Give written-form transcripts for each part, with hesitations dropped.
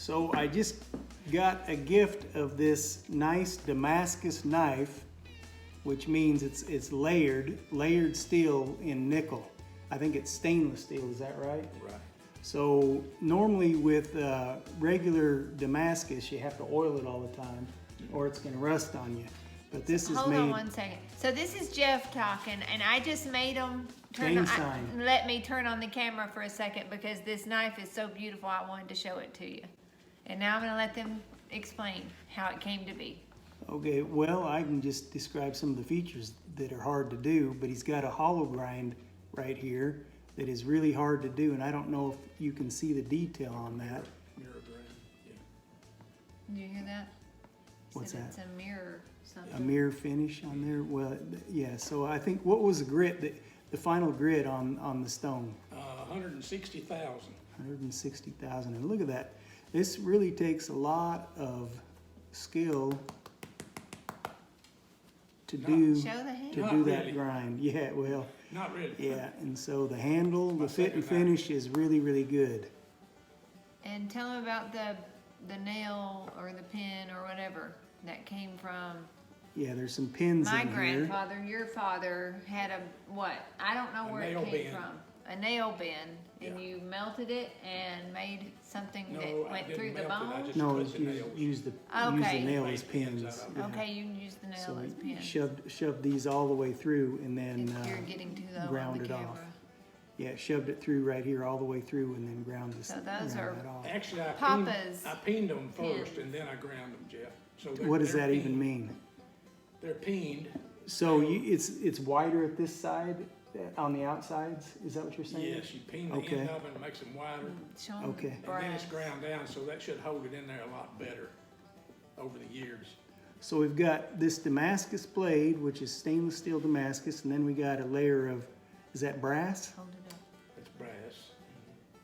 So I just got a gift of this nice Damascus knife, which means it's layered steel in nickel. I think it's stainless steel, is that right? Right. So normally with regular Damascus, you have to oil it all the time or it's gonna rust on you. But this is Hold made. on 1 second. So this is Jeff talking, and I just made him Gang sign. let me turn on the camera for a second because this knife is so beautiful. I wanted to show it to you, and now I'm gonna let them explain how it came to be. Okay, well, I can just describe some of the features that are hard to do, but he's got a hollow grind right here that is really hard to do, and I don't know if you can see the detail on that. Mirror grind, yeah. Did you hear that? He What's said that? It's a mirror something. A mirror finish on there. Well, yeah. So I think what was the grit? The final grit on the stone? 160,000. 160,000. And look at that. This really takes a lot of skill to do Show the hand. Not that really. grind. Yeah. Well. Not really. Yeah. And so the handle, My the fit and second knife. finish is really, really good. And tell them about the nail or the pin or whatever that came from. Yeah. There's some pins My in here. grandfather, your father, had a what? I don't know A where it nail came bend. from. A nail bend, and Yeah. you melted it and made something No, that I went didn't through the melt it, I bone. just No, put it's the nails. use the Okay. nail Made as pins pins. out of it. Yeah. Okay, you can use the nail So as pin. shoved these all the way through and then If you're getting too low on ground the it camera. off. Yeah, shoved it through right here all the way through and then ground this. So those ground are that off. Actually, Papa's I peened them first pins. and then I ground them, Jeff. So What does they're that even peened. mean? They're peened. So it's wider at this side on the outsides? Is that what you're saying? Yes, you peen the Okay. end of it and makes them wider. Show 'em Okay. the And then it's brass. ground down, so that should hold it in there a lot better over the years. So we've got this Damascus blade, which is stainless steel Damascus, and then we got a layer of, is that brass Hold it up. It's brass.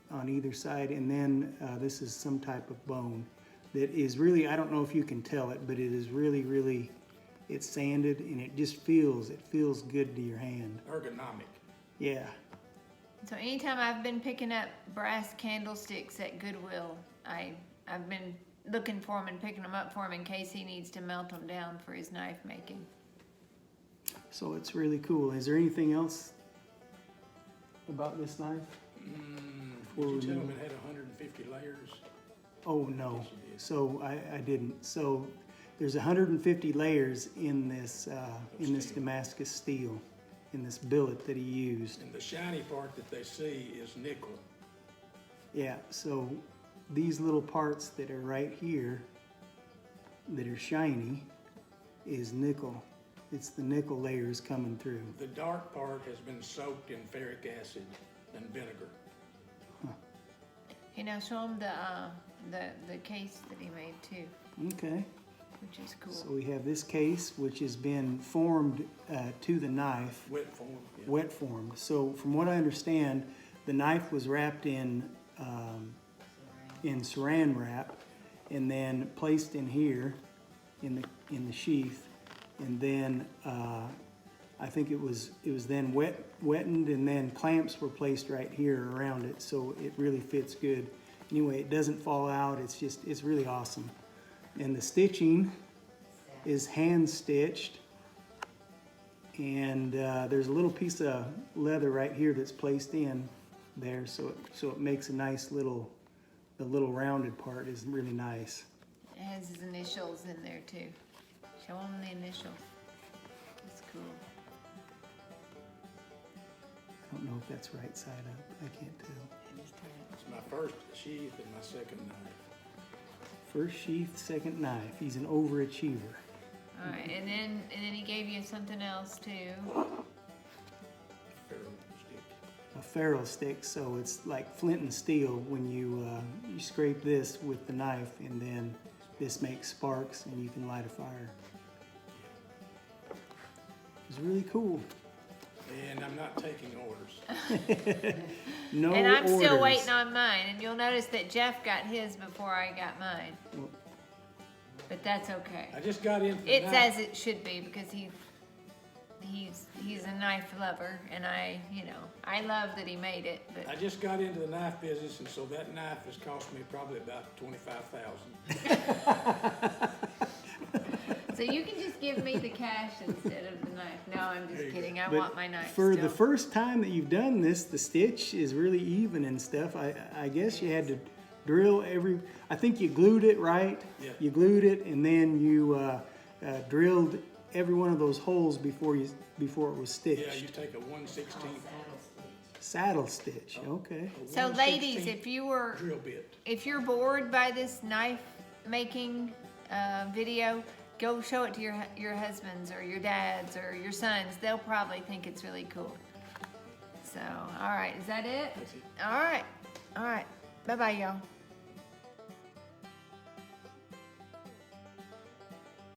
on either side? And then this is some type of bone that is really, I don't know if you can tell it, but it is really, really, it's sanded and it just feels good to your hand. Ergonomic. Yeah. So anytime I've been picking up brass candlesticks at Goodwill, I've been looking for them and picking them up for him in case he needs to melt them down for his knife making. So it's really cool. Is there anything else about this knife? Did you we tell them move- it had 150 layers? Oh, no. Yes, you did. So I didn't. So there's 150 layers in this steel. Damascus steel, in this billet that he used. And the shiny part that they see is nickel. Yeah, so these little parts that are right here that are shiny is nickel. It's the nickel layers coming through. The dark part has been soaked in ferric acid and vinegar. You know, show him the case that he made too, Okay. which is cool. So we have this case, which has been formed to the knife, Wet form. Yeah. wet formed. So from what I understand, the knife was wrapped in saran wrap and then placed in here in the sheath, and then I think it was then wettened, and then clamps were placed right here around it, so it really fits good. Anyway, it doesn't fall out. It's really awesome. And the stitching is hand stitched, and there's a little piece of leather right here that's placed in there, so it makes a nice little. The little rounded part is really nice. It has his initials in there too. Show him the initials. It's cool. I don't know if that's right side up. I can't tell. It's my first sheath and my second knife. First sheath, second knife. He's an overachiever. All right, and then he gave you something else too. Ferro stick. A ferro stick, so it's like flint and steel when you scrape this with the knife, and then this makes sparks and you can light a fire. It's really cool. And I'm not taking orders. No And I'm still orders. waiting on mine, and you'll notice that Jeff got his before I got mine. Well, But that's okay. I just got in from It's night. as it should be because he he's a knife lover, and I love that he made it, I but just got into the knife business, and so that knife has cost me probably about $25,000. so you can just give me the cash instead of the knife. No, I'm just kidding. I But want my knife for still. the first time that you've done this, the stitch is really even and stuff. I guess you had to drill I think you glued it, right? Yeah. You glued it and then you drilled every one of those holes before it was stitched. Yeah, you take a 1/16 Saddle stitch, okay. So ladies, if drill bit. if you're bored by this knife making video, go show it to your husbands or your dads or your sons. They'll probably think it's really cool. So, all right, is that it? That's it. All right, bye bye, y'all.